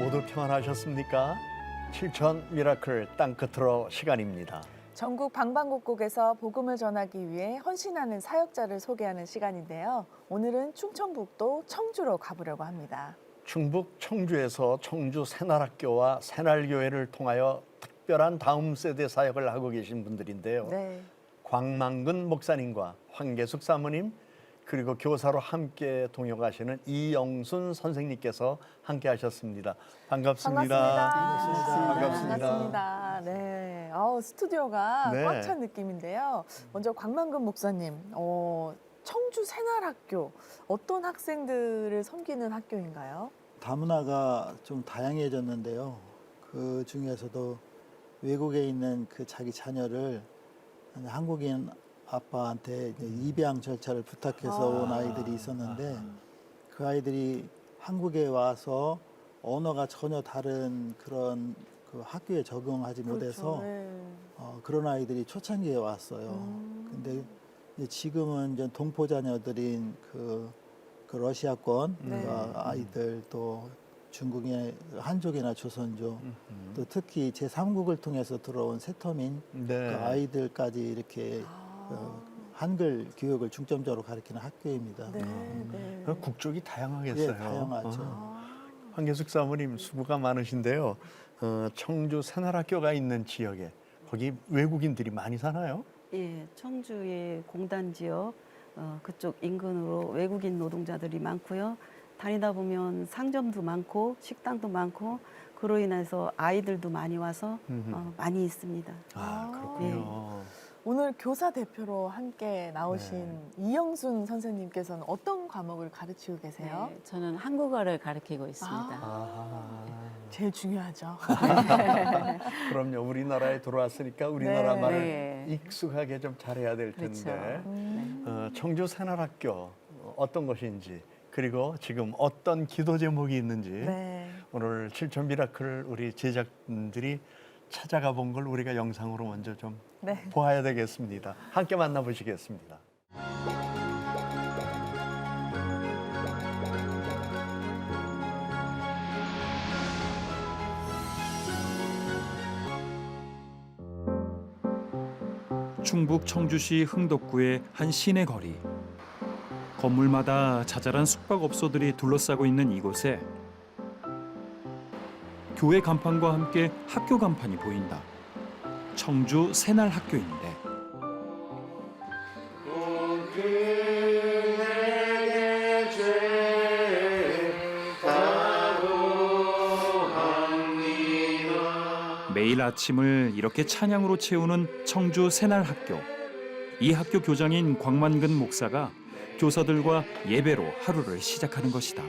모두 평안하셨습니까? 7천 미라클 땅끝으로 시간입니다. 전국 방방곡곡에서 복음을 전하기 위해 헌신하는 사역자를 소개하는 시간인데요. 오늘은 충청북도 청주로 가보려고 합니다. 충북 청주에서 청주 새날학교와 새날교회를 통하여 특별한 다음 세대 사역을 하고 계신 분들인데요. 네. 광만근 목사님과 황계숙 사모님, 그리고 교사로 함께 동역하시는 이영순 선생님께서 함께 하셨습니다. 반갑습니다. 반갑습니다. 반갑습니다. 네. 스튜디오가 네. 꽉 찬 느낌인데요. 먼저 광만근 목사님, 청주 새날학교 어떤 학생들을 섬기는 학교인가요? 다문화가 좀 다양해졌는데요. 그 중에서도 외국에 있는 그 자기 자녀를 한국인 아빠한테 이제 입양 절차를 부탁해서 온 아이들이 있었는데 그 아이들이 한국에 와서 언어가 전혀 다른 그런 그 학교에 적응하지 못해서 그렇죠. 네. 그런 아이들이 초창기에 왔어요. 근데 이제 지금은 이제 동포 자녀들인 그 러시아권 네. 그 아이들 또 중국의 한족이나 조선족 또 특히 제3국을 통해서 들어온 세터민 네. 그 아이들까지 이렇게 한글 교육을 중점적으로 가르치는 학교입니다. 네. 네. 국적이 다양하겠어요. 예, 다양하죠. 황계숙 사모님 수고가 많으신데요. 청주 새날학교가 있는 지역에 거기 외국인들이 많이 사나요? 예, 청주의 공단 지역 그쪽 인근으로 외국인 노동자들이 많고요. 다니다 보면 상점도 많고 식당도 많고 그로 인해서 아이들도 많이 와서 많이 있습니다. 그렇군요. 오늘 교사 대표로 함께 나오신 이영순 선생님께서는 어떤 과목을 가르치고 계세요? 네, 저는 한국어를 가르치고 있습니다. 제일 중요하죠. 그럼요. 우리나라에 들어왔으니까 우리나라 네. 말을 네. 익숙하게 좀 잘해야 될 텐데. 그렇죠. 청주 새날학교 어떤 것인지, 그리고 지금 어떤 기도 제목이 있는지 네. 오늘 7천 미라클 우리 제작진들이 찾아가 본 걸 우리가 영상으로 먼저 좀 네. 보아야 되겠습니다. 함께 만나보시겠습니다. 충북 청주시 흥덕구의 한 시내 거리. 건물마다 자잘한 숙박업소들이 둘러싸고 있는 이곳에 교회 간판과 함께 학교 간판이 보인다. 청주 새날학교인데 매일 아침을 이렇게 찬양으로 채우는 청주 새날학교. 이 학교 교장인 광만근 목사가 교사들과 예배로 하루를 시작하는 것이다.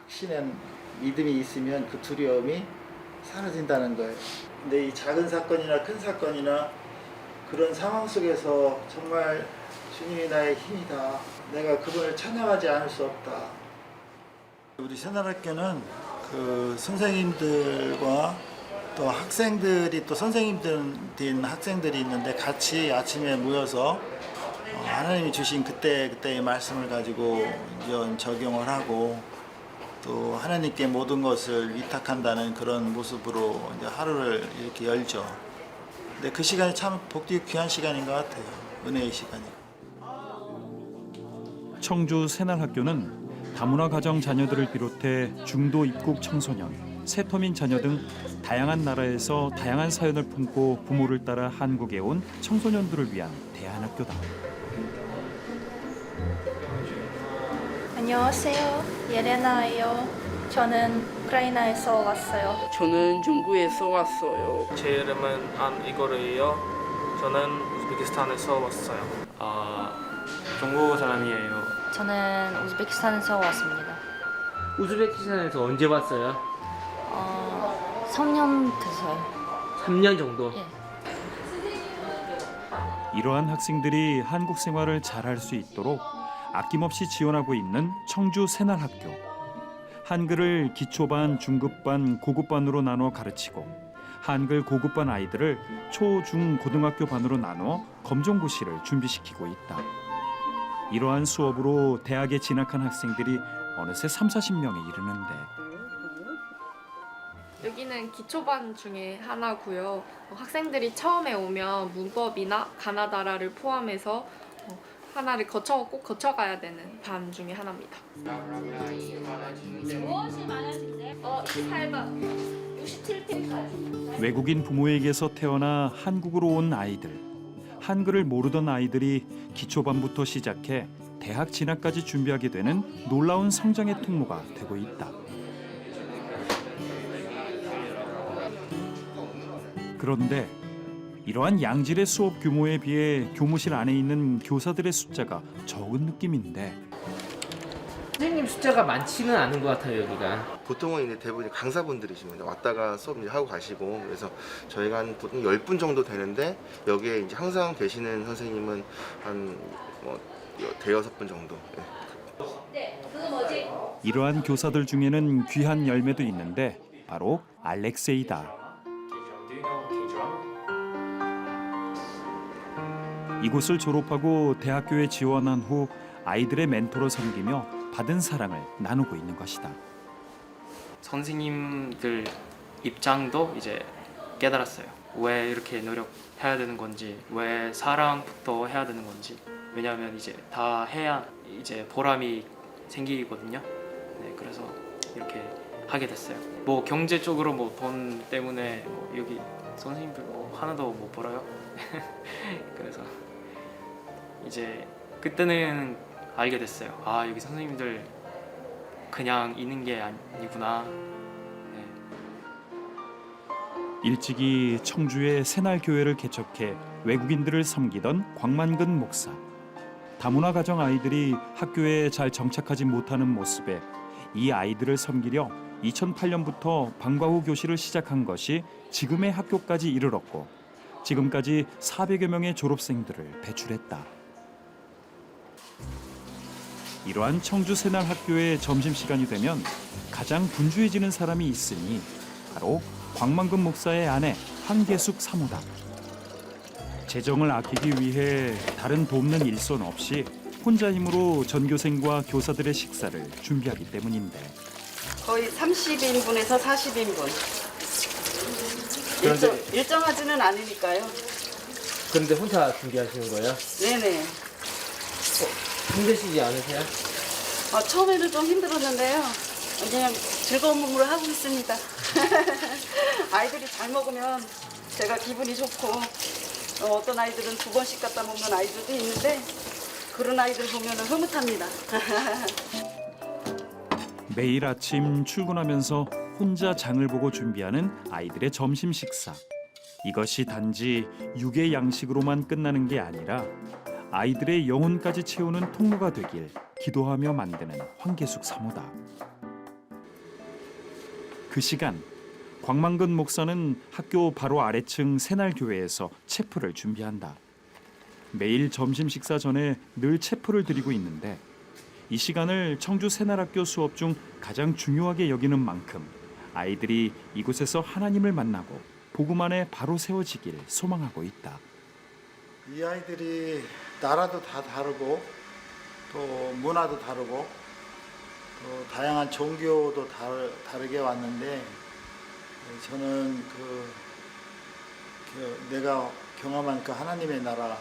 신은 믿음이 있으면 그 두려움이 사라진다는 거예요. 근데 이 작은 사건이나 큰 사건이나 그런 상황 속에서 정말 주님이 나의 힘이다. 내가 그분을 찬양하지 않을 수 없다. 우리 새날학교는 그 선생님들과 또 학생들이 또 선생님들 된 학생들이 있는데 같이 아침에 모여서 하나님이 주신 그때의 말씀을 가지고 이제 적용을 하고 또 하나님께 모든 것을 위탁한다는 그런 모습으로 이제 하루를 이렇게 열죠. 근데 그 시간이 참 복되게 귀한 시간인 것 같아요. 은혜의 시간이. 청주 새날학교는 다문화 가정 자녀들을 비롯해 중도 입국 청소년, 세터민 자녀 등 다양한 나라에서 다양한 사연을 품고 부모를 따라 한국에 온 청소년들을 위한 대안학교다. 안녕하세요. 예레나예요. 저는 우크라이나에서 왔어요. 저는 중국에서 왔어요. 제 이름은 안이거르예요. 저는 우즈베키스탄에서 왔어요. 중국 사람이에요. 저는 우즈베키스탄에서 왔습니다. 우즈베키스탄에서 언제 왔어요? 3년 됐어요. 3년 정도? 예. 이러한 학생들이 한국 생활을 잘할 수 있도록 아낌없이 지원하고 있는 청주 새날학교. 한글을 기초반, 중급반, 고급반으로 나눠 가르치고 한글 고급반 아이들을 초, 중, 고등학교 반으로 나눠 검정고시를 준비시키고 있다. 이러한 수업으로 대학에 진학한 학생들이 어느새 30-40명에 이르는데 여기는 기초반 중에 하나고요. 학생들이 처음에 오면 문법이나 가나다라를 포함해서 하나를 꼭 거쳐가야 되는 반 중에 하나입니다. 무엇이 많아진대? 28번, 67페이지. 외국인 부모에게서 태어나 한국으로 온 아이들, 한글을 모르던 아이들이 기초반부터 시작해 대학 진학까지 준비하게 되는 놀라운 성장의 통로가 되고 있다. 그런데 이러한 양질의 수업 규모에 비해 교무실 안에 있는 교사들의 숫자가 적은 느낌인데 선생님 숫자가 많지는 않은 것 같아요 여기가. 보통은 이제 대부분 강사분들이시면 왔다가 수업 이제 하고 가시고 그래서 저희가 한 보통 10분 정도 되는데 여기에 이제 항상 계시는 선생님은 한 대여섯 분 정도. 네. 이러한 교사들 중에는 귀한 열매도 있는데 바로 알렉세이다. 이곳을 졸업하고 대학교에 지원한 후 아이들의 멘토로 섬기며 받은 사랑을 나누고 있는 것이다. 선생님들 입장도 이제 깨달았어요. 왜 이렇게 노력해야 되는 건지, 왜 사랑부터 해야 되는 건지. 왜냐하면 이제 다 해야 이제 보람이 생기거든요. 네, 그래서 이렇게 하게 됐어요. 뭐 경제적으로 뭐 돈 때문에 뭐 여기 선생님들 뭐 하나도 못 벌어요. 그래서 이제 그때는 알게 됐어요. 아, 여기 선생님들 그냥 있는 게 아니구나. 네. 일찍이 청주의 새날교회를 개척해 외국인들을 섬기던 광만근 목사. 다문화 가정 아이들이 학교에 잘 정착하지 못하는 모습에 이 아이들을 섬기려 2008년부터 방과 후 교실을 시작한 것이 지금의 학교까지 이르렀고 지금까지 400여 명의 졸업생들을 배출했다. 이러한 청주 새날학교의 점심시간이 되면 가장 분주해지는 사람이 있으니 바로 광만근 목사의 아내 한계숙 사모다. 재정을 아끼기 위해 다른 돕는 일손 없이 혼자 힘으로 전교생과 교사들의 식사를 준비하기 때문인데 거의 30인분에서 40인분. 일정하지는 않으니까요. 그런데 혼자 준비하시는 거예요? 네네. 힘드시지 않으세요? 처음에는 좀 힘들었는데요. 그냥 즐거운 몸으로 하고 있습니다. 아이들이 잘 먹으면 제가 기분이 좋고 어떤 아이들은 2번씩 갖다 먹는 아이들도 있는데 그런 아이들 보면 흐뭇합니다. 매일 아침 출근하면서 혼자 장을 보고 준비하는 아이들의 점심 식사. 이것이 단지 육의 양식으로만 끝나는 게 아니라 아이들의 영혼까지 채우는 통로가 되길 기도하며 만드는 황계숙 사모다. 그 시간 광만근 목사는 학교 바로 아래층 새날교회에서 체프를 준비한다. 매일 점심 식사 전에 늘 체프를 드리고 있는데 이 시간을 청주 새날학교 수업 중 가장 중요하게 여기는 만큼 아이들이 이곳에서 하나님을 만나고 복음 안에 바로 세워지길 소망하고 있다. 이 아이들이 나라도 다 다르고 또 문화도 다르고 또 다양한 종교도 다르게 왔는데 저는 내가 경험한 그 하나님의 나라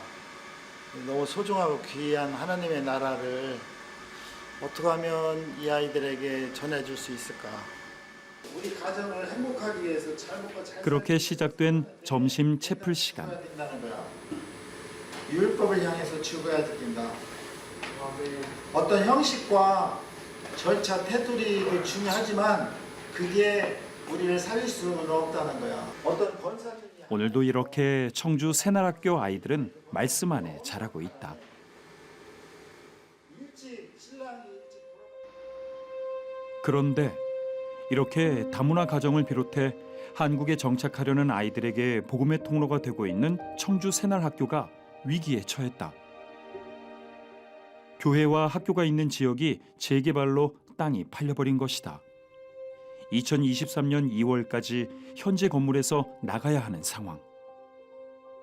너무 소중하고 귀한 하나님의 나라를 어떻게 하면 이 아이들에게 전해줄 수 있을까? 우리 가정을 행복하기 위해서 잘 먹고 잘 그렇게 시작된 점심 채플 시간. 율법을 향해서 죽어야 된다. 어떤 형식과 절차, 테두리도 중요하지만 그게 우리를 살릴 수는 없다는 거야. 어떤 권사들이 오늘도 이렇게 청주 새날학교 아이들은 말씀 안에 자라고 있다. 그런데 이렇게 다문화 가정을 비롯해 한국에 정착하려는 아이들에게 복음의 통로가 되고 있는 청주 새날학교가 위기에 처했다. 교회와 학교가 있는 지역이 재개발로 땅이 팔려버린 것이다. 2023년 2월까지 현재 건물에서 나가야 하는 상황.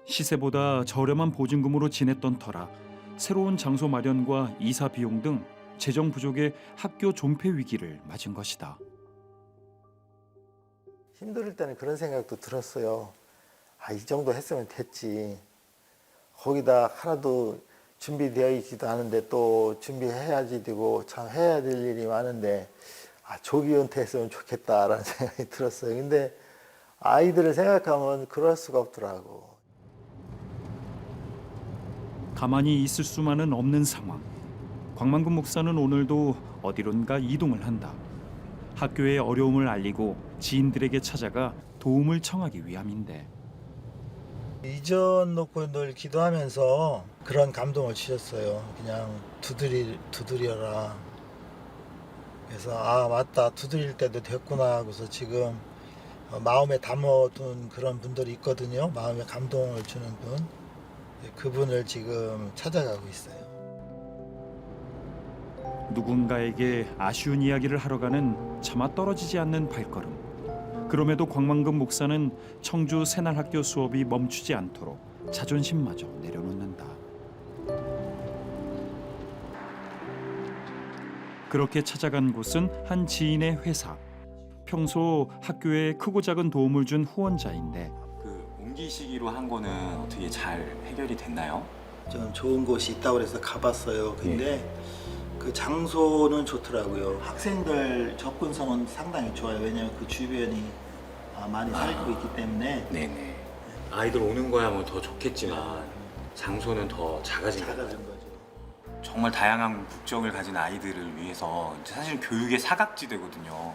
시세보다 저렴한 보증금으로 지냈던 터라 새로운 장소 마련과 이사 비용 등 재정 부족의 학교 존폐 위기를 맞은 것이다. 힘들 때는 그런 생각도 들었어요. 이 정도 했으면 됐지. 거기다 하나도 준비되어 있지도 않은데 또 준비해야지 되고 참 해야 될 일이 많은데 조기 은퇴했으면 좋겠다라는 생각이 들었어요. 근데 아이들을 생각하면 그럴 수가 없더라고. 가만히 있을 수만은 없는 상황. 광만금 목사는 오늘도 어디론가 이동을 한다. 학교의 어려움을 알리고 지인들에게 찾아가 도움을 청하기 위함인데. 이전 놓고 늘 기도하면서 그런 감동을 주셨어요. 그냥 두드려라. 그래서 맞다, 두드릴 때도 됐구나 하고서 지금 마음에 담아둔 그런 분들이 있거든요. 마음에 감동을 주는 분. 그분을 지금 찾아가고 있어요. 누군가에게 아쉬운 이야기를 하러 가는 차마 떨어지지 않는 발걸음. 그럼에도 광만금 목사는 청주 새날학교 수업이 멈추지 않도록 자존심마저 내려놓는다. 그렇게 찾아간 곳은 한 지인의 회사. 평소 학교에 크고 작은 도움을 준 후원자인데 옮기시기로 한 거는 어떻게 잘 해결이 됐나요? 좀 좋은 곳이 있다고 해서 가봤어요. 근데 그 장소는 좋더라고요. 학생들 접근성은 상당히 좋아요. 왜냐하면 그 주변이 많이 살고 있기 때문에. 네네. 아이들 오는 거야 뭐 더 좋겠지만 장소는 더 작아진 거죠. 정말 다양한 국적을 가진 아이들을 위해서 사실 교육의 사각지대거든요.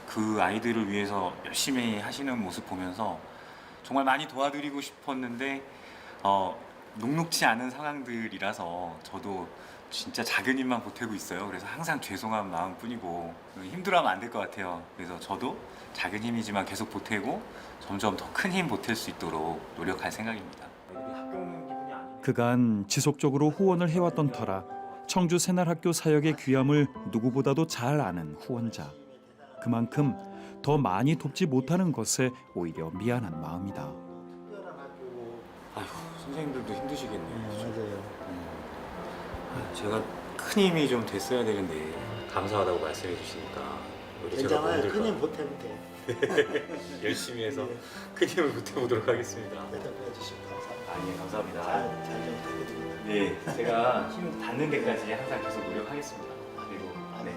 그 아이들을 위해서 열심히 하시는 모습 보면서 정말 많이 도와드리고 싶었는데 녹록지 않은 상황들이라서 저도 진짜 작은 힘만 보태고 있어요. 그래서 항상 죄송한 마음뿐이고 힘들어하면 안 될 것 같아요. 그래서 저도 작은 힘이지만 계속 보태고 점점 더 큰 힘 보탤 수 있도록 노력할 생각입니다. 그간 지속적으로 후원을 해왔던 터라 청주 새날학교 사역의 귀함을 누구보다도 잘 아는 후원자. 그만큼 더 많이 돕지 못하는 것에 오히려 미안한 마음이다. 아휴, 선생님들도 힘드시겠네요. 맞아요. 제가 큰 힘이 좀 됐어야 되는데 감사하다고 말씀해 주시니까 우리 괜찮아요. 큰 힘 보태면 돼. 열심히 해서 큰 힘을 보태보도록 하겠습니다. 대답해 주시면 감사합니다. 예, 감사합니다. 잘좀 부탁드립니다. 네, 제가 힘 닿는 데까지 항상 계속 노력하겠습니다. 그리고 네.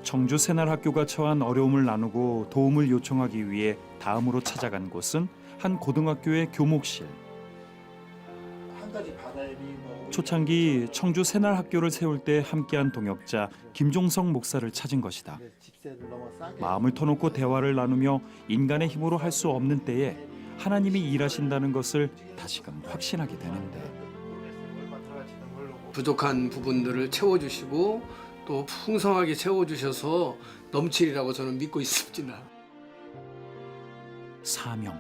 청주 새날학교가 처한 어려움을 나누고 도움을 요청하기 위해 다음으로 찾아간 곳은 한 고등학교의 교목실. 한 가지 바람이 초창기 청주 새날학교를 세울 때 함께한 동역자 김종성 목사를 찾은 것이다. 마음을 터놓고 대화를 나누며 인간의 힘으로 할 수 없는 때에 하나님이 일하신다는 것을 다시금 확신하게 되는데 부족한 부분들을 채워주시고 또 풍성하게 채워주셔서 넘치리라고 저는 믿고 있습니다. 사명.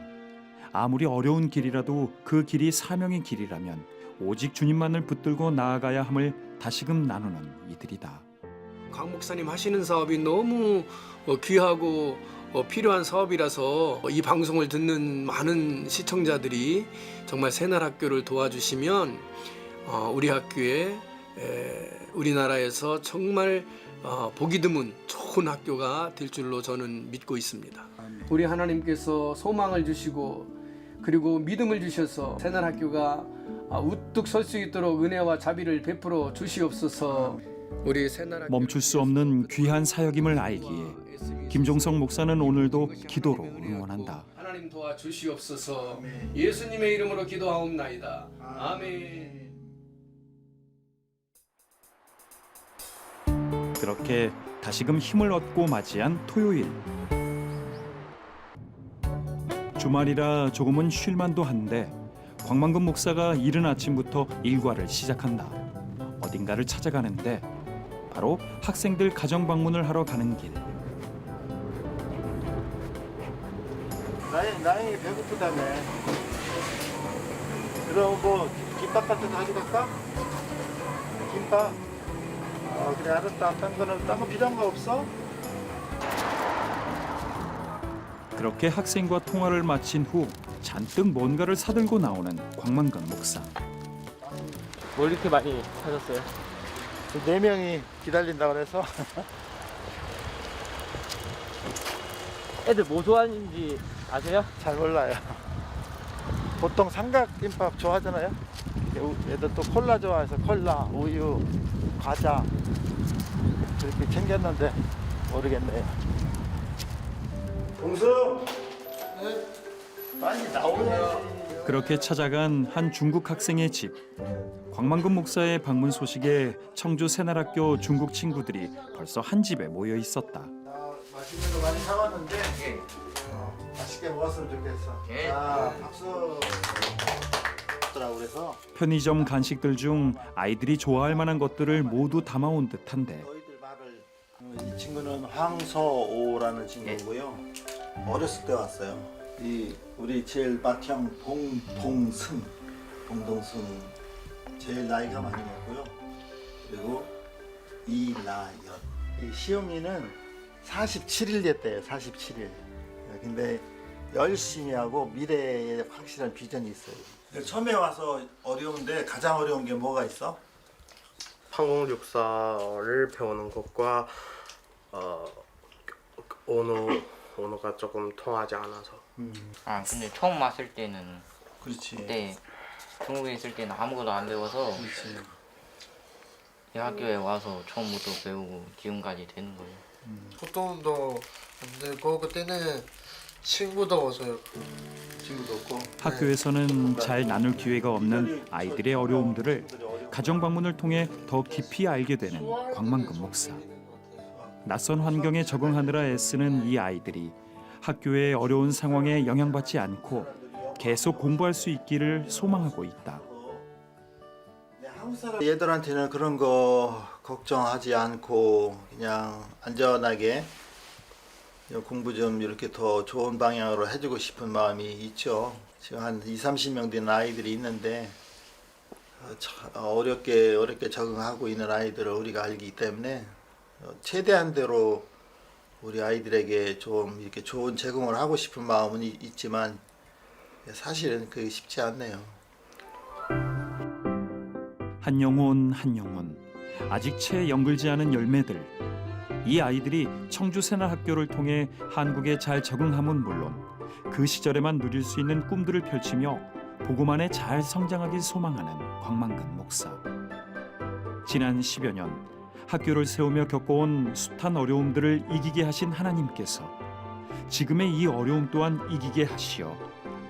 아무리 어려운 길이라도 그 길이 사명의 길이라면 오직 주님만을 붙들고 나아가야 함을 다시금 나누는 이들이다. 곽 목사님 하시는 사업이 너무 귀하고 필요한 사업이라서 이 방송을 듣는 많은 시청자들이 정말 새날학교를 도와주시면 우리 학교에 우리나라에서 정말 보기 드문 좋은 학교가 될 줄로 저는 믿고 있습니다. 우리 하나님께서 소망을 주시고 그리고 믿음을 주셔서 새날학교가 우뚝 설 수 있도록 은혜와 자비를 베풀어 주시옵소서. 우리 새날학교 멈출 수 없는 귀한 사역임을 알기에 김종성 목사는 오늘도 기도로 응원한다. 하나님 도와주시옵소서. 예수님의 이름으로 기도하옵나이다. 아멘. 그렇게 다시금 힘을 얻고 맞이한 토요일. 주말이라 조금은 쉴만도 한데 광만금 목사가 이른 아침부터 일과를 시작한다. 어딘가를 찾아가는데 바로 학생들 가정 방문을 하러 가는 길. 나영이 배고프다며. 그럼 뭐 김밥 같은 거 가져갈까? 김밥? 그래 알았다. 딴 거 필요한 거 없어? 그렇게 학생과 통화를 마친 후 잔뜩 뭔가를 사들고 나오는 광만금 목사. 뭘 이렇게 많이 하셨어요? 4명이 기다린다고 그래서 애들 뭐 좋아하는지 아세요? 잘 몰라요. 보통 삼각김밥 좋아하잖아요. 애들 또 콜라 좋아해서 콜라, 우유, 과자 그렇게 챙겼는데 모르겠네요. 동수! 네? 빨리 나오냐? 그렇게 찾아간 한 중국 학생의 집. 광만금 목사의 방문 소식에 청주 새날학교 중국 친구들이 벌써 한 집에 모여 있었다. 맛있는 거 많이 사왔는데 맛있게 먹었으면 좋겠어. 자, 박수. 그래서 편의점 간식들 중 아이들이 좋아할 만한 것들을 모두 담아온 듯한데 너희들 말을 이 친구는 황서오라는 친구고요. 어렸을 때 왔어요. 이 우리 제일 맏형 봉동승 제일 나이가 많이 먹고요. 그리고 이나연 이 시영이는 47일 됐대요. 47일. 근데 열심히 하고 미래에 확실한 비전이 있어요. 처음에 와서 어려운데 가장 어려운 게 뭐가 있어? 한국 역사를 배우는 것과 언어가 조금 통하지 않아서. 아 근데 처음 왔을 때는 그렇지. 그때 중국에 있을 때는 아무것도 안 배워서 그렇지. 이 학교에 와서 처음부터 배우고 지금까지 되는 거예요. 소통도 안 되고 그때는 친구도 없어요. 친구도 없고. 학교에서는 잘 나눌 기회가 없는 아이들의 어려움들을 가정 방문을 통해 더 깊이 알게 되는 광만금 목사. 낯선 환경에 적응하느라 애쓰는 이 아이들이 학교의 어려운 상황에 영향받지 않고 계속 공부할 수 있기를 소망하고 있다. 얘들한테는 그런 거 걱정하지 않고 그냥 안전하게 공부 좀 이렇게 더 좋은 방향으로 해주고 싶은 마음이 있죠. 지금 한 20-30명 되는 아이들이 있는데 어렵게 적응하고 있는 아이들을 우리가 알기 때문에 최대한대로 우리 아이들에게 좀 이렇게 좋은 제공을 하고 싶은 마음은 있지만 사실은 그게 쉽지 않네요. 한 영혼 한 영혼 아직 채 연글지 않은 열매들. 이 아이들이 청주 새날학교를 통해 한국에 잘 적응함은 물론 그 시절에만 누릴 수 있는 꿈들을 펼치며 복음 안에 잘 성장하길 소망하는 광만금 목사. 지난 10여 년 학교를 세우며 겪어온 숱한 어려움들을 이기게 하신 하나님께서 지금의 이 어려움 또한 이기게 하시어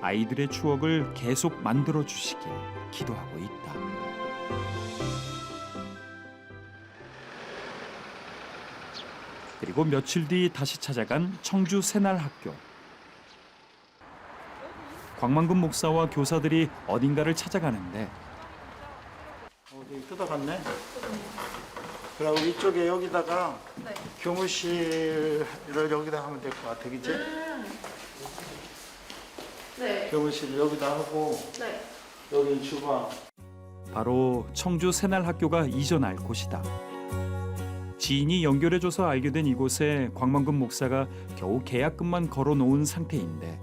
아이들의 추억을 계속 만들어 주시길 기도하고 있다. 그리고 며칠 뒤 다시 찾아간 청주 새날학교. 광만금 목사와 교사들이 어딘가를 찾아가는데 여기 뜯어갔네. 그리고 이쪽에 여기다가 교무실을 여기다 하면 될 것 같아, 그치? 네. 교무실을 여기다 하고 네. 여기는 주방. 바로 청주 새날학교가 이전할 곳이다. 지인이 연결해줘서 알게 된 이곳에 광만금 목사가 겨우 계약금만 걸어놓은 상태인데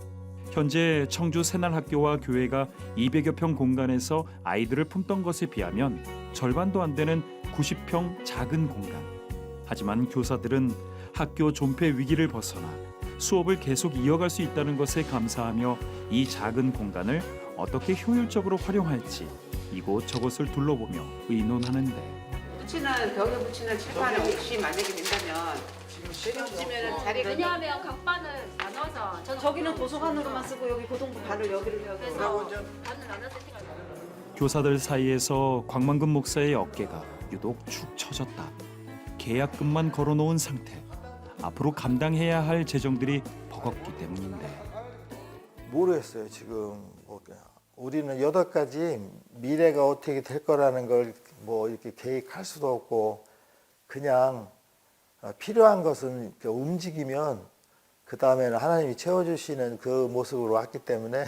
현재 청주 새날학교와 교회가 200여 평 공간에서 아이들을 품던 것에 비하면 절반도 안 되는 90평 작은 공간. 하지만 교사들은 학교 존폐 위기를 벗어나 수업을 계속 이어갈 수 있다는 것에 감사하며 이 작은 공간을 어떻게 효율적으로 활용할지 이곳저곳을 둘러보며 의논하는데 붙이는 벽에 붙이는 칠판에 혹시 만약에 된다면 지금쯤에는 자리가 왜냐하면 각 반은 나눠서 저기는 도서관으로만 쓰고 여기 고등부 반을 여기를 해서 반을 나눠서 교사들 사이에서 광만금 목사의 어깨가 유독 축 처졌다. 계약금만 걸어놓은 상태. 앞으로 감당해야 할 재정들이 버겁기 때문인데. 모르겠어요 지금. 우리는 8가지 미래가 어떻게 될 거라는 걸 뭐 이렇게 계획할 수도 없고 그냥 필요한 것은 이렇게 움직이면 그 다음에는 하나님이 채워주시는 그 모습으로 왔기 때문에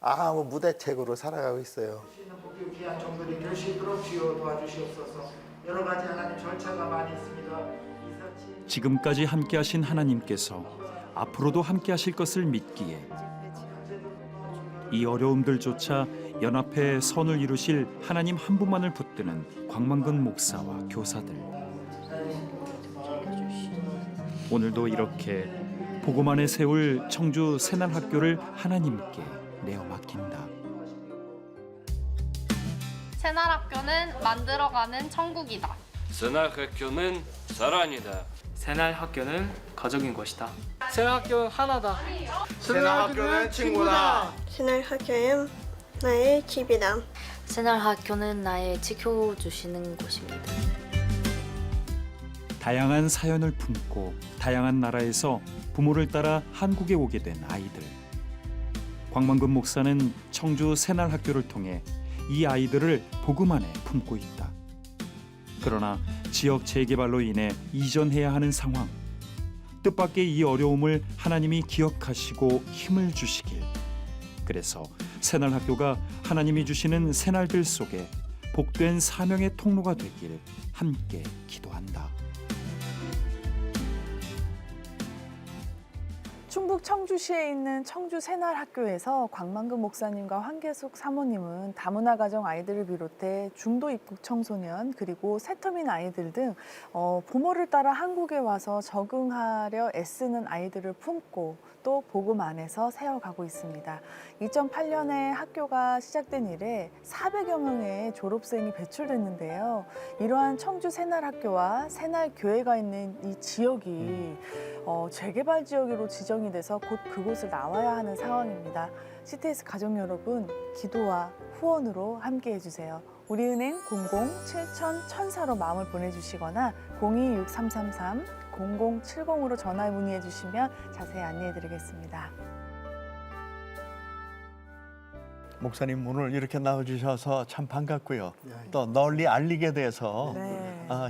아무 무대책으로 살아가고 있어요. 귀한 종들이 될 수 있도록 주여 도와주시옵소서. 여러 가지 하나님 절차가 많이 있습니다. 지금까지 함께하신 하나님께서 앞으로도 함께하실 것을 믿기에 이 어려움들조차 연합회 선을 이루실 하나님 한 분만을 붙드는 광만근 목사와 교사들. 오늘도 이렇게 복음 안에 세울 청주 새날학교를 하나님께 내어 맡긴다. 새날학교는 만들어가는 천국이다. 새날학교는 사랑이다. 새날학교는 가족인 것이다. 새날학교 하나다. 새날학교는 친구다. 새날학교는 나의 집이다. 새날학교는 나의 지켜주시는 곳입니다. 다양한 사연을 품고 다양한 나라에서 부모를 따라 한국에 오게 된 아이들. 광만근 목사는 청주 새날학교를 통해 이 아이들을 복음 안에 품고 있다. 그러나 지역 재개발로 인해 이전해야 하는 상황. 뜻밖의 이 어려움을 하나님이 기억하시고 힘을 주시길. 그래서 새날학교가 하나님이 주시는 새날들 속에 복된 사명의 통로가 되길 함께 기도한다. 충북 청주시에 있는 청주 새날학교에서 광만근 목사님과 황계숙 사모님은 다문화 가정 아이들을 비롯해 중도 입국 청소년 그리고 새터민 아이들 등 부모를 따라 한국에 와서 적응하려 애쓰는 아이들을 품고 또 복음 안에서 세워가고 있습니다. 2008년에 학교가 시작된 이래 400여 명의 졸업생이 배출됐는데요. 이러한 청주 새날학교와 새날교회가 있는 이 지역이 재개발 지역으로 지정이 돼서 곧 그곳을 나와야 하는 상황입니다. CTS 가족 여러분, 기도와 후원으로 함께 해주세요. 우리은행 00-7000-1004로 마음을 보내주시거나 026333-0070으로 전화 문의해 주시면 자세히 안내해 드리겠습니다. 목사님 오늘 이렇게 나와주셔서 참 반갑고요. 또 널리 알리게 돼서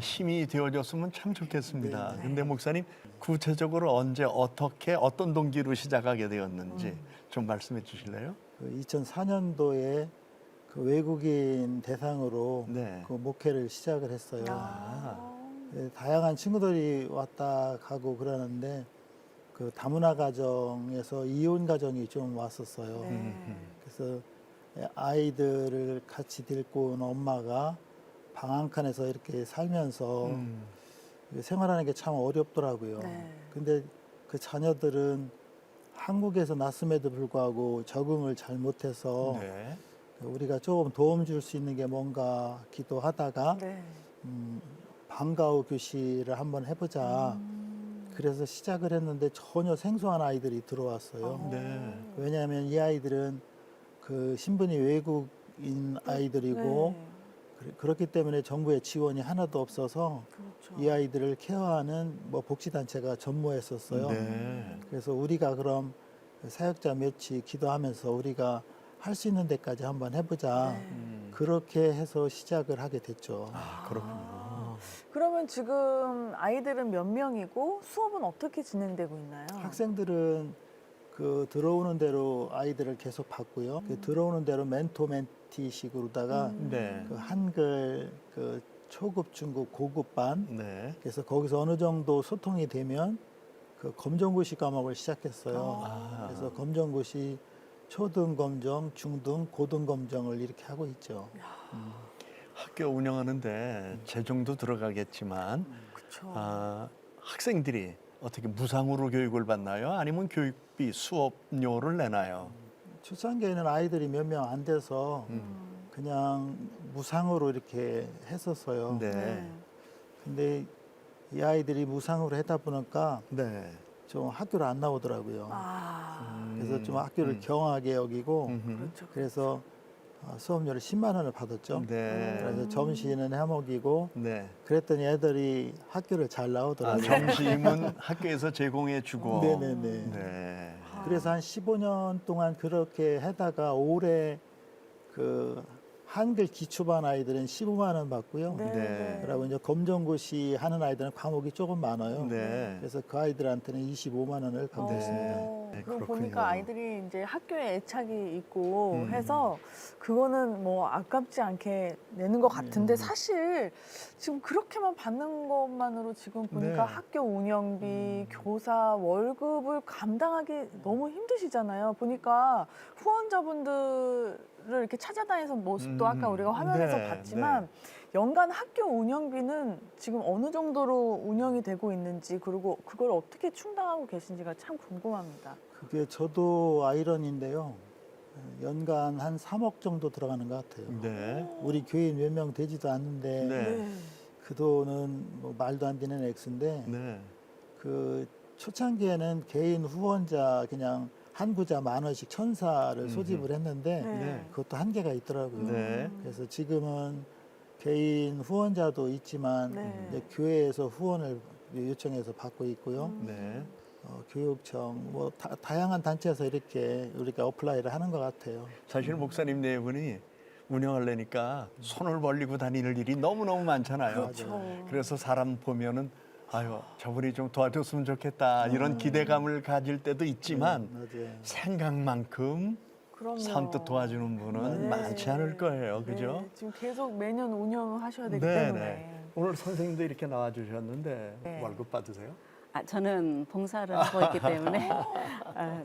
힘이 되어줬으면 참 좋겠습니다. 근데 목사님 구체적으로 언제 어떻게 어떤 동기로 시작하게 되었는지 좀 말씀해 주실래요? 2004년도에 그 외국인 대상으로 그 목회를 시작을 했어요. 다양한 친구들이 왔다 가고 그러는데 그 다문화 가정에서 이혼 가정이 좀 왔었어요. 그래서 아이들을 같이 데리고 온 엄마가 방 한 칸에서 이렇게 살면서 생활하는 게 참 어렵더라고요. 근데 그 자녀들은 한국에서 났음에도 불구하고 적응을 잘 못해서 우리가 조금 도움 줄 수 있는 게 뭔가 기도하다가 방과후 교실을 한번 해보자. 그래서 시작을 했는데 전혀 생소한 아이들이 들어왔어요. 왜냐하면 이 아이들은 그 신분이 외국인 아이들이고 그렇기 때문에 정부의 지원이 하나도 없어서 이 아이들을 케어하는 뭐 복지단체가 전무했었어요. 그래서 우리가 그럼 사역자 몇이 기도하면서 우리가 할 수 있는 데까지 한번 해보자. 그렇게 해서 시작을 하게 됐죠. 그렇군요. 그러면 지금 아이들은 몇 명이고 수업은 어떻게 진행되고 있나요? 학생들은 그 들어오는 대로 아이들을 계속 받고요. 그 들어오는 대로 멘토 멘티식으로다가 그 한글 그 초급, 중급, 고급반 그래서 거기서 어느 정도 소통이 되면 그 검정고시 과목을 시작했어요. 그래서 검정고시 초등 검정, 중등, 고등 검정을 이렇게 하고 있죠. 학교 운영하는데 재정도 들어가겠지만 학생들이 어떻게 무상으로 교육을 받나요? 아니면 교육비, 수업료를 내나요? 출산계에는 아이들이 몇 명 안 돼서 그냥 무상으로 이렇게 했었어요. 근데 이 아이들이 무상으로 하다 보니까 좀 학교를 안 나오더라고요. 그래서 좀 학교를 경하게 여기고 그래서 수업료를 10만 원을 받았죠. 그래서 점심은 해먹이고 그랬더니 애들이 학교를 잘 나오더라고요. 점심은 학교에서 제공해주고. 그래서 한 15년 동안 그렇게 하다가 올해 그 한글 기초반 아이들은 15만 원 받고요. 그리고 이제 검정고시 하는 아이들은 과목이 조금 많아요. 그래서 그 아이들한테는 25만 원을 받고 있습니다. 그럼 보니까 아이들이 이제 학교에 애착이 있고 해서 그거는 뭐 아깝지 않게 내는 것 같은데 사실 지금 그렇게만 받는 것만으로 지금 보니까 학교 운영비, 교사 월급을 감당하기 너무 힘드시잖아요. 보니까 후원자분들 이렇게 찾아다니는 모습도 아까 우리가 화면에서 네, 봤지만 연간 학교 운영비는 지금 어느 정도로 운영이 되고 있는지 그리고 그걸 어떻게 충당하고 계신지가 참 궁금합니다. 그게 저도 아이러니인데요. 연간 한 3억 정도 들어가는 것 같아요. 네. 우리 교인 몇 명 되지도 않는데 네. 그 돈은 뭐 말도 안 되는 액수인데 네. 그 초창기에는 개인 후원자 그냥 한 구자 10,000원씩 1,000사를 소집을 했는데 네. 그것도 한계가 있더라고요. 네. 그래서 지금은 개인 후원자도 있지만 네. 이제 교회에서 후원을 요청해서 받고 있고요. 네. 교육청 뭐 다양한 단체에서 이렇게 우리가 어플라이를 하는 것 같아요. 사실 목사님 네 분이 운영하려니까 손을 벌리고 다니는 일이 너무너무 많잖아요. 그렇죠. 그래서 사람 보면은 아유 저분이 좀 도와줬으면 좋겠다 이런 기대감을 가질 때도 있지만 맞아요. 생각만큼 그럼요. 선뜻 도와주는 분은 네. 많지 않을 거예요. 그죠? 네, 지금 계속 매년 운영을 하셔야 되기 네, 때문에. 네. 오늘 선생님도 이렇게 나와주셨는데 네. 월급 받으세요? 저는 봉사를 하고 있기 때문에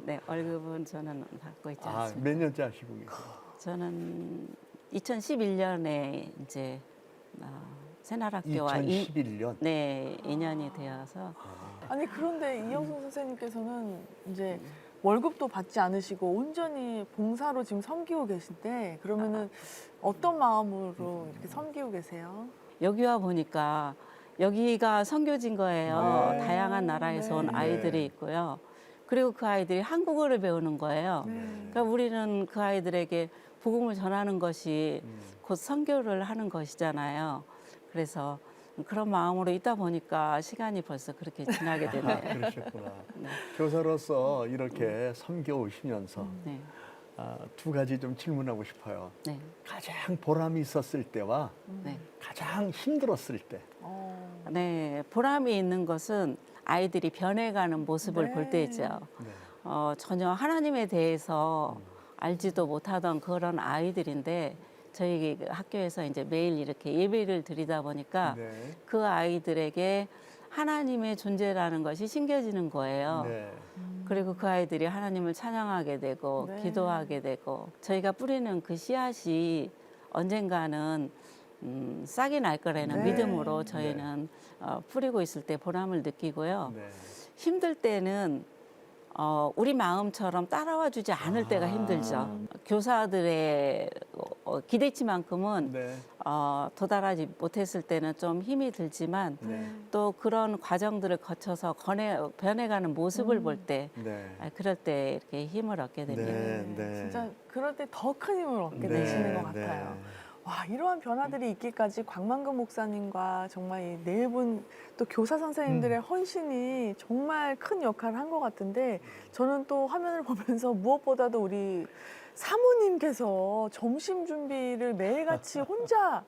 네, 월급은 저는 받고 있지 아, 않습니다. 몇 년째 하시고 계세요? 저는 2011년에 이제 새날학교와 2011년? 네, 인연이 되어서 아니 그런데 이영순 선생님께서는 이제 월급도 받지 않으시고 온전히 봉사로 지금 섬기고 계신데 그러면은 어떤 마음으로 이렇게 섬기고 계세요? 여기 와 보니까 여기가 선교진 거예요. 네. 다양한 나라에서 온 네. 아이들이 있고요. 그리고 그 아이들이 한국어를 배우는 거예요. 그러니까 우리는 그 아이들에게 복음을 전하는 것이 곧 선교를 하는 것이잖아요. 그래서 그런 마음으로 있다 보니까 시간이 벌써 그렇게 지나게 되네요. 그러셨구나. 네. 교사로서 이렇게 섬겨 오시면서 네. 두 가지 좀 질문하고 싶어요. 네. 가장 보람이 있었을 때와 네. 가장 힘들었을 때. 네, 보람이 있는 것은 아이들이 변해가는 모습을 네. 볼 때죠. 전혀 하나님에 대해서 알지도 못하던 그런 아이들인데 저희 학교에서 이제 매일 이렇게 예배를 드리다 보니까 네. 그 아이들에게 하나님의 존재라는 것이 신겨지는 거예요. 네. 그리고 그 아이들이 하나님을 찬양하게 되고 네. 기도하게 되고 저희가 뿌리는 그 씨앗이 언젠가는 싹이 날 거라는 네. 믿음으로 저희는 뿌리고 있을 때 보람을 느끼고요. 네. 힘들 때는 우리 마음처럼 따라와 주지 않을 때가 힘들죠. 교사들의 기대치만큼은 네. 도달하지 못했을 때는 좀 힘이 들지만 네. 또 그런 과정들을 거쳐서 변해가는 모습을 볼 때 네. 그럴 때 이렇게 힘을 얻게 됩니다. 네. 네. 진짜 그럴 때 더 큰 힘을 얻게 네. 되시는 것 네. 같아요. 와, 이러한 변화들이 있기까지 광만금 목사님과 정말 이 네 분 또 교사 선생님들의 헌신이 정말 큰 역할을 한 것 같은데 저는 또 화면을 보면서 무엇보다도 우리 사모님께서 점심 준비를 매일같이 혼자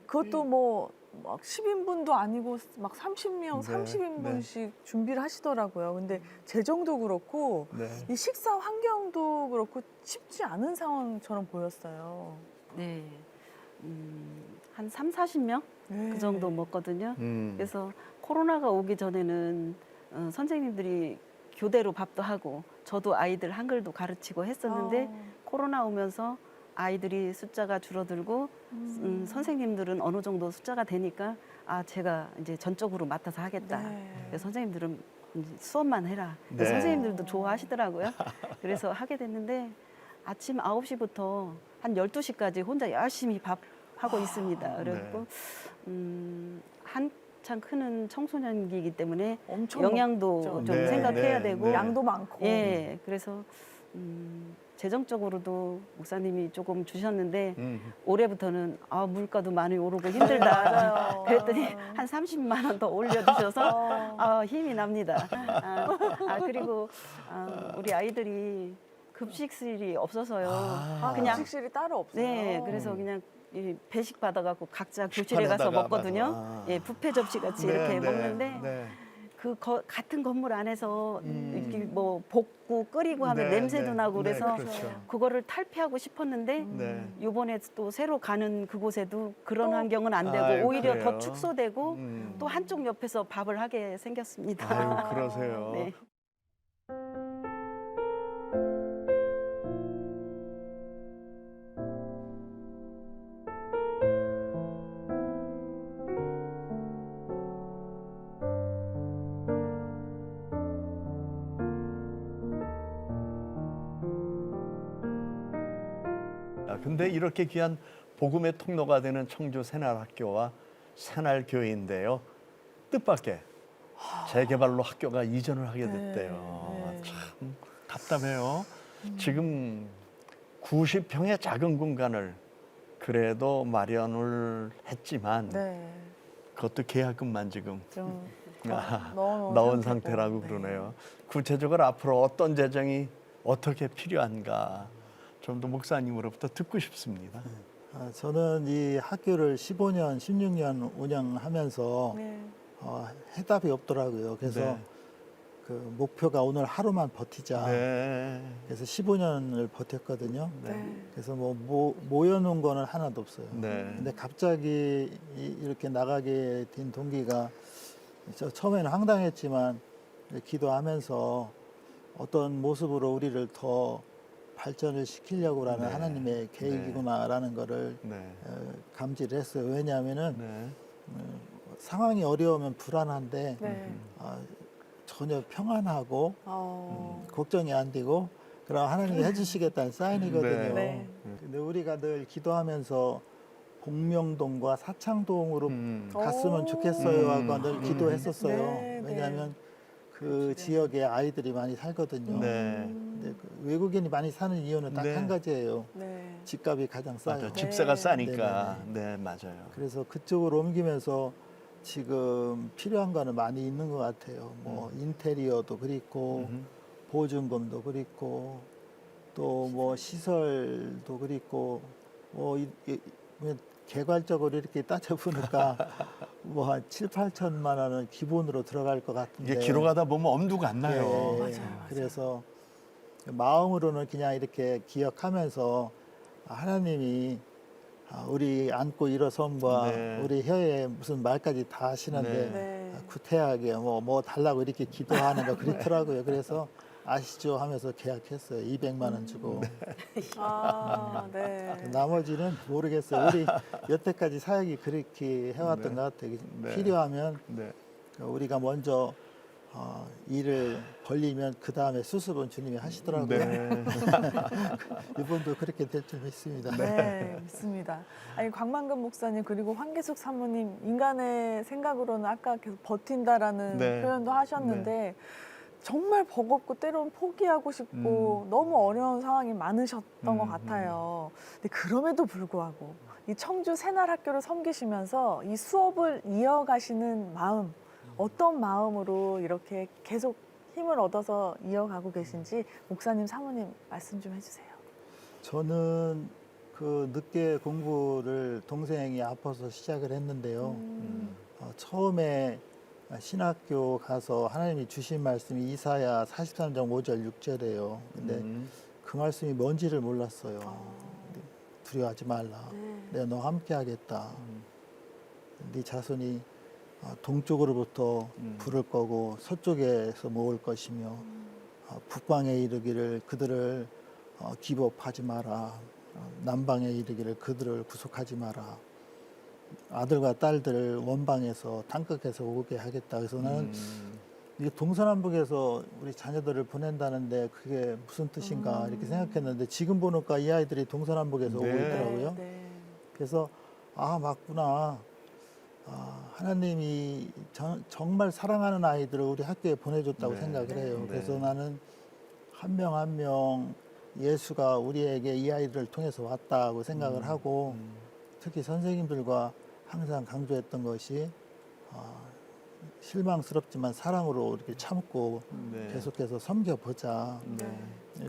그것도 뭐 막 10인분도 아니고 막 30명, 네, 30인분씩 준비를 하시더라고요. 근데 재정도 그렇고 네. 이 식사 환경도 그렇고 쉽지 않은 상황처럼 보였어요. 네. 한 3, 40명? 네. 그 정도 먹거든요. 음. 그래서 코로나가 오기 전에는 선생님들이 교대로 밥도 하고 저도 아이들 한글도 가르치고 했었는데 코로나 오면서 아이들이 숫자가 줄어들고 선생님들은 어느 정도 숫자가 되니까 제가 이제 전적으로 맡아서 하겠다. 네. 그래서 선생님들은 이제 수업만 해라. 네. 선생님들도 좋아하시더라고요. 그래서 하게 됐는데 아침 9시부터 한 12시까지 혼자 열심히 밥하고 있습니다. 그래갖고 한창 크는 청소년기이기 때문에 엄청 영양도 먹죠. 좀 네, 생각해야 네, 되고 네. 양도 많고. 예, 그래서 재정적으로도 목사님이 조금 주셨는데 올해부터는 물가도 많이 오르고 힘들다. 맞아요. 그랬더니 한 30만 원 더 올려주셔서 힘이 납니다. 그리고 우리 아이들이 급식실이 없어서요. 그냥 급식실이 따로 없어요. 네, 그래서 그냥 이 배식 받아갖고 각자 교실에 가서 식판에다가 먹거든요. 맞아. 예, 뷔페 접시 같이 네, 이렇게 네, 먹는데 네. 그 같은 건물 안에서 이렇게 뭐 볶고 끓이고 하면 네, 냄새도 네, 나고 네, 그래서 그렇죠. 그거를 탈피하고 싶었는데 네. 이번에 또 새로 가는 그곳에도 그런 또? 환경은 안 되고 아유, 오히려 그래요? 더 축소되고 또 한쪽 옆에서 밥을 하게 생겼습니다. 아유, 그러세요. 네. 근데 이렇게 귀한 복음의 통로가 되는 청주 새날학교와 새날교회인데요. 뜻밖의 재개발로 학교가 이전을 하게 됐대요. 참 답답해요. 지금 90평의 작은 공간을 그래도 마련을 했지만 그것도 계약금만 지금 넣은 상태라고 그러네요. 구체적으로 앞으로 어떤 재정이 어떻게 필요한가 좀 더 목사님으로부터 듣고 싶습니다. 저는 이 학교를 15년, 16년 운영하면서 해답이 없더라고요. 그래서 그 목표가 오늘 하루만 버티자. 그래서 15년을 버텼거든요. 그래서 뭐 모여놓은 거는 하나도 없어요. 근데 갑자기 이렇게 나가게 된 동기가 처음에는 황당했지만 기도하면서 어떤 모습으로 우리를 더 발전을 시키려고 하는 하나님의 계획이구나라는 거를 감지를 했어요. 왜냐하면은 상황이 어려우면 불안한데 전혀 평안하고 걱정이 안 되고 그럼 하나님이 해주시겠다는 사인이거든요. 근데 우리가 늘 기도하면서 공명동과 사창동으로 갔으면 좋겠어요 하고 늘 기도했었어요. 왜냐하면 그 지역에 아이들이 많이 살거든요. 근데 그 외국인이 많이 사는 이유는 딱 한 가지예요. 집값이 가장 싸요. 집세가 싸니까. 네, 맞아요. 그래서 그쪽으로 옮기면서 지금 필요한 거는 많이 있는 것 같아요. 뭐 인테리어도 그립고 보증금도 그립고 또 뭐 시설도 그립고 뭐 개괄적으로 이렇게 따져보니까 뭐 한 7, 8천만 원은 기본으로 들어갈 것 같은데 이게 길어 가다 보면 엄두가 안 나요. 그래서 마음으로는 그냥 이렇게 기억하면서 하나님이 우리 안고 일어섬과 우리 혀에 무슨 말까지 다 하시는데 구태하게 뭐 달라고 이렇게 기도하는 거 그렇더라고요. 그래서 아시죠 하면서 계약했어요. 200만 원 주고. 나머지는 모르겠어요. 우리 여태까지 사역이 그렇게 해왔던 것 같아요. 필요하면 우리가 먼저 일을 벌리면 그 다음에 수습은 주님이 하시더라고요. 이번도 그렇게 될 줄 믿습니다. 네, 믿습니다. 아니 광만금 목사님 그리고 황계숙 사모님 인간의 생각으로는 아까 계속 버틴다라는 표현도 하셨는데 정말 버겁고 때로는 포기하고 싶고 너무 어려운 상황이 많으셨던 것 같아요. 근데 그럼에도 불구하고 이 청주 새날학교를 섬기시면서 이 수업을 이어가시는 마음 어떤 마음으로 이렇게 계속 힘을 얻어서 이어가고 계신지 목사님, 사모님 말씀 좀 해주세요. 저는 그 늦게 공부를 동생이 아파서 시작을 했는데요. 처음에 신학교 가서 하나님이 주신 말씀이 이사야 43장 5절 6절이에요. 근데 그 말씀이 뭔지를 몰랐어요. 두려워하지 말라. 내가 너와 함께 하겠다. 네 자손이 동쪽으로부터 부를 거고 서쪽에서 모을 것이며 북방에 이르기를 그들을 기법하지 마라. 남방에 이르기를 그들을 구속하지 마라. 아들과 딸들을 원방에서 땅끝에서 오게 하겠다. 그래서 나는 이게 동서남북에서 우리 자녀들을 보낸다는데 그게 무슨 뜻인가 이렇게 생각했는데 지금 보니까 이 아이들이 동서남북에서 오고 있더라고요. 그래서 맞구나. 하나님이 정말 사랑하는 아이들을 우리 학교에 보내줬다고 생각을 해요. 그래서 나는 한 명 한 명 예수가 우리에게 이 아이들을 통해서 왔다고 생각을 하고 특히 선생님들과 항상 강조했던 것이 실망스럽지만 사랑으로 이렇게 참고 계속해서 섬겨보자.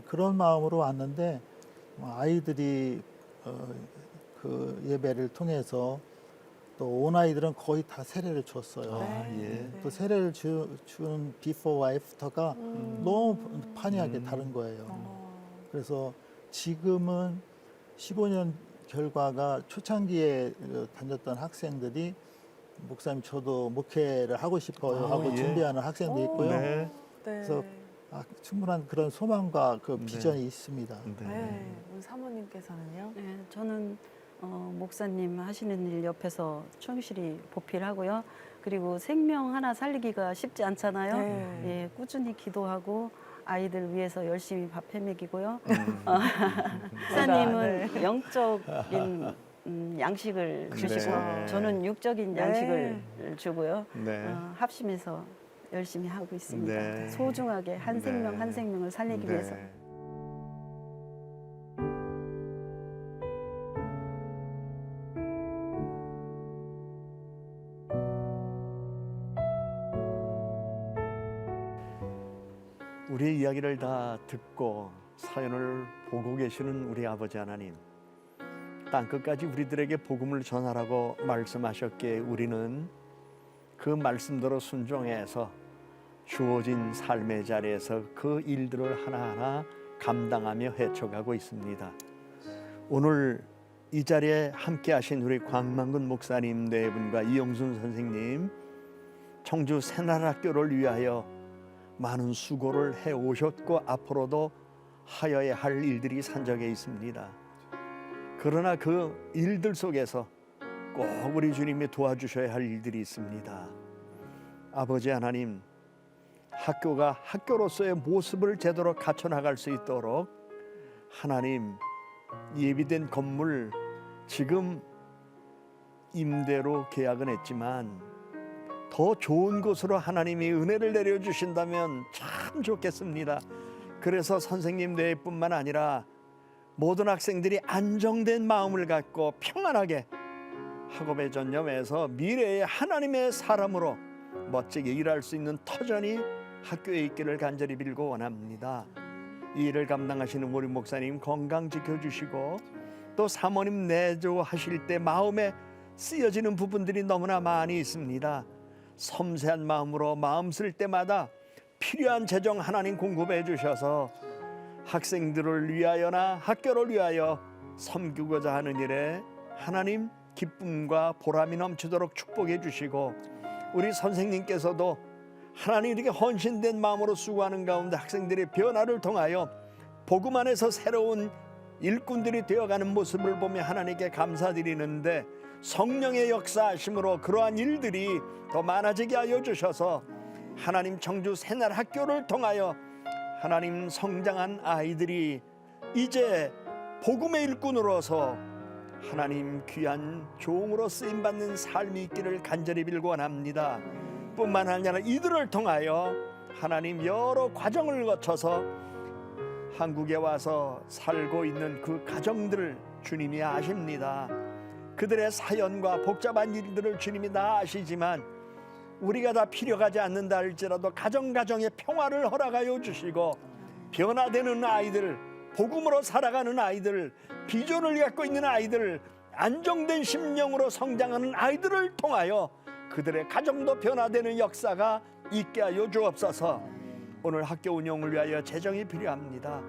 그런 마음으로 왔는데 아이들이 그 예배를 통해서 또 온 아이들은 거의 다 세례를 줬어요. 또 세례를 준 비포와 애프터가 너무 판이하게 다른 거예요. 그래서 지금은 15년 결과가 초창기에 다녔던 학생들이 목사님 저도 목회를 하고 싶어요 하고 준비하는 학생도 있고요. 그래서 충분한 그런 소망과 그 비전이 있습니다. 우리 사모님께서는요? 네, 저는 목사님 하시는 일 옆에서 충실히 보필하고요. 그리고 생명 하나 살리기가 쉽지 않잖아요. 예, 꾸준히 기도하고 아이들 위해서 열심히 밥 해먹이고요. 목사님은 영적인 양식을 주시고 네. 저는 육적인 네. 양식을 주고요. 네. 합심해서 열심히 하고 있습니다. 네. 소중하게 한 생명 네. 한 생명을 살리기 네. 위해서. 우리의 이야기를 다 듣고 사연을 보고 계시는 우리 아버지 하나님, 땅끝까지 우리들에게 복음을 전하라고 말씀하셨기에 우리는 그 말씀대로 순종해서 주어진 삶의 자리에서 그 일들을 하나하나 감당하며 헤쳐가고 있습니다. 오늘 이 자리에 함께 하신 우리 광만근 목사님 네 분과 이영순 선생님, 청주 새날학교를 위하여 많은 수고를 해오셨고 앞으로도 하여야 할 일들이 산적해 있습니다. 그러나 그 일들 속에서 꼭 우리 주님이 도와주셔야 할 일들이 있습니다. 아버지 하나님, 학교가 학교로서의 모습을 제대로 갖춰나갈 수 있도록 하나님, 예비된 건물 지금 임대로 계약은 했지만 더 좋은 곳으로 하나님이 은혜를 내려주신다면 참 좋겠습니다. 그래서 선생님 뇌뿐만 아니라 모든 학생들이 안정된 마음을 갖고 평안하게 학업에 전념해서 미래의 하나님의 사람으로 멋지게 일할 수 있는 터전이 학교에 있기를 간절히 빌고 원합니다. 이 일을 감당하시는 우리 목사님 건강 지켜주시고 또 사모님 내조하실 때 마음에 쓰여지는 부분들이 너무나 많이 있습니다. 섬세한 마음으로 마음 쓸 때마다 필요한 재정 하나님 공급해 주셔서 학생들을 위하여나 학교를 위하여 섬기고자 하는 일에 하나님 기쁨과 보람이 넘치도록 축복해 주시고 우리 선생님께서도 하나님 이렇게 헌신된 마음으로 수고하는 가운데 학생들의 변화를 통하여 복음 안에서 새로운 일꾼들이 되어가는 모습을 보며 하나님께 감사드리는데 성령의 역사하심으로 그러한 일들이 더 많아지게 하여 주셔서 하나님 청주 새날학교를 통하여 하나님 성장한 아이들이 이제 복음의 일꾼으로서 하나님 귀한 종으로 쓰임받는 삶이 있기를 간절히 빌고 원합니다. 뿐만 아니라 이들을 통하여 하나님 여러 과정을 거쳐서 한국에 와서 살고 있는 그 가정들을 주님이 아십니다. 그들의 사연과 복잡한 일들을 주님이 다 아시지만 우리가 다 필요하지 않는다 할지라도 가정가정의 평화를 허락하여 주시고 변화되는 아이들, 복음으로 살아가는 아이들, 비전을 갖고 있는 아이들, 안정된 심령으로 성장하는 아이들을 통하여 그들의 가정도 변화되는 역사가 있게 하여 주옵소서. 오늘 학교 운영을 위하여 재정이 필요합니다.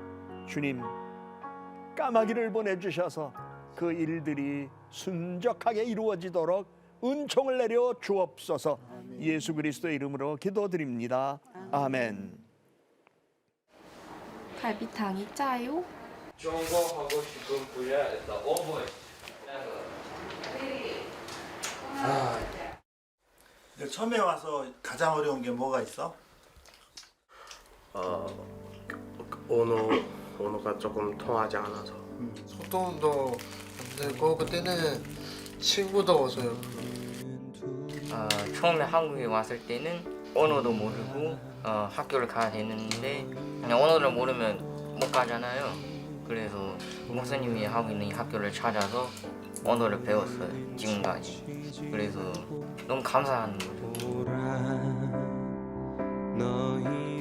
주님, 까마귀를 보내주셔서 그 일들이 순적하게 이루어지도록 은총을 내려 주옵소서. 예수 그리스도의 이름으로 기도드립니다. 아멘. 갈비탕이 짜요? 좋은 거 하고 싶은 분야에 다 오버해. 처음에 와서 가장 어려운 게 뭐가 있어? 언어가 조금 통하지 않아서 소통도 안 되고 그때는 친구도 없어요. 처음에 한국에 왔을 때는 언어도 모르고 학교를 가야 되는데 그냥 언어를 모르면 못 가잖아요. 그래서 목사님이 하고 있는 이 학교를 찾아서 언어를 배웠어요. 지금까지. 그래서 너무 감사한 거죠.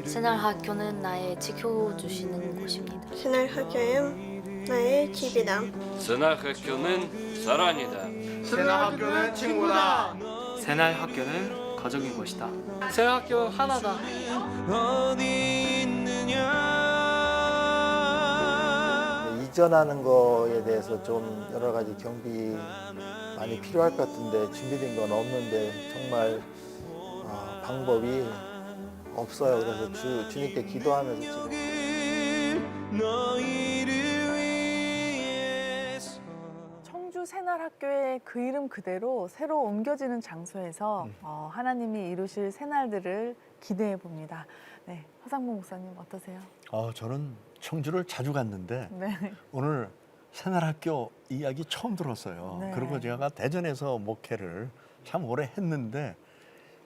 새날학교는 나의 지켜주시는 곳입니다. 새날학교는 나의 집이다. 새날학교는 사랑이다. 새날학교는 친구다. 새날학교는 가족인 것이다. 새날학교 하나다. 이전하는 거에 대해서 좀 여러 가지 경비 많이 필요할 것 같은데 준비된 건 없는데 정말 방법이 없어요. 그래서 주님께 기도하면서 지금 청주 새날 새날학교의 그 이름 그대로 새로 옮겨지는 장소에서 하나님이 이루실 새날들을 기대해 봅니다. 네, 허상봉 목사님 어떠세요? 저는 청주를 자주 갔는데 네. 오늘 새날학교 이야기 처음 들었어요. 네. 그리고 제가 대전에서 목회를 참 오래 했는데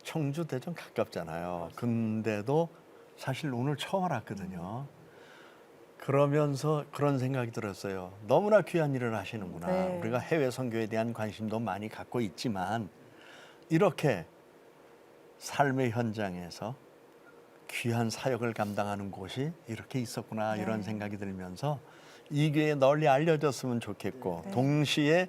청주 대전 가깝잖아요. 근데도 사실 오늘 처음 알았거든요. 그러면서 그런 생각이 들었어요. 너무나 귀한 일을 하시는구나. 네. 우리가 해외 선교에 대한 관심도 많이 갖고 있지만 이렇게 삶의 현장에서 귀한 사역을 감당하는 곳이 이렇게 있었구나 네. 이런 생각이 들면서 이 교회에 널리 알려졌으면 좋겠고 네. 동시에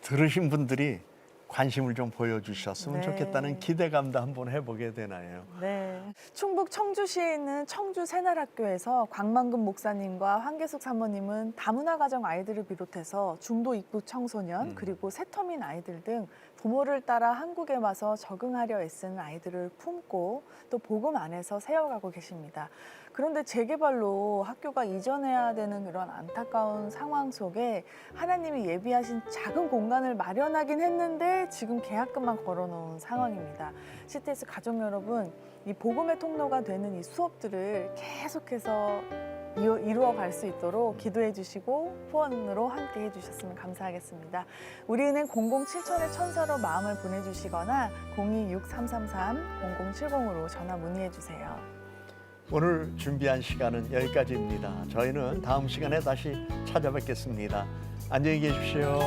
들으신 분들이 관심을 좀 보여주셨으면 네. 좋겠다는 기대감도 한번 해보게 되나요. 네. 충북 청주시에 있는 청주 새날학교에서 광만금 목사님과 황계숙 사모님은 다문화 가정 아이들을 비롯해서 중도 입국 청소년 그리고 새터민 아이들 등 부모를 따라 한국에 와서 적응하려 애쓰는 아이들을 품고 또 복음 안에서 세워가고 계십니다. 그런데 재개발로 학교가 이전해야 되는 그런 안타까운 상황 속에 하나님이 예비하신 작은 공간을 마련하긴 했는데 지금 계약금만 걸어놓은 상황입니다. CTS 가족 여러분, 이 복음의 통로가 되는 이 수업들을 계속해서 이루어갈 수 있도록 기도해 주시고 후원으로 함께 해주셨으면 감사하겠습니다. 우리는 007천의 천사로 마음을 보내주시거나 026333-0070으로 전화 문의해 주세요. 오늘 준비한 시간은 여기까지입니다. 저희는 다음 시간에 다시 찾아뵙겠습니다. 안녕히 계십시오.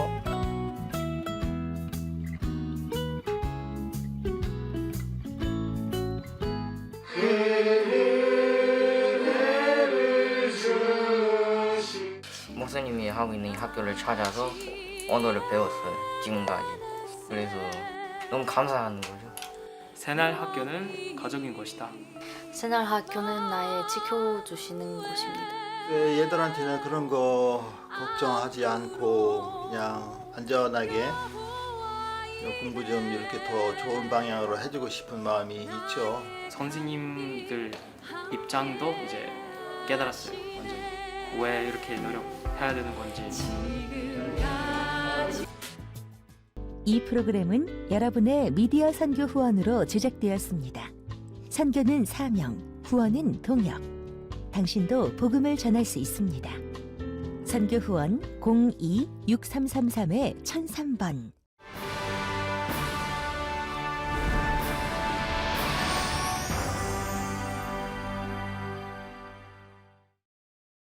목사님이 하고 있는 이 학교를 찾아서 언어를 배웠어요. 지금까지. 그래서 너무 감사한 거죠. 새날학교는 가족인 것이다. 새날학교는 나의 지켜주시는 곳입니다. 얘들한테는 그런 거 걱정하지 않고 그냥 안전하게 공부 좀 이렇게 더 좋은 방향으로 해주고 싶은 마음이 있죠. 선생님들 입장도 이제 깨달았어요. 완전히 왜 이렇게 노력해야 되는 건지. 이 프로그램은 여러분의 미디어 선교 후원으로 제작되었습니다. 선교는 사명, 후원은 동역. 당신도 복음을 전할 수 있습니다. 선교 후원 02-6333-1003번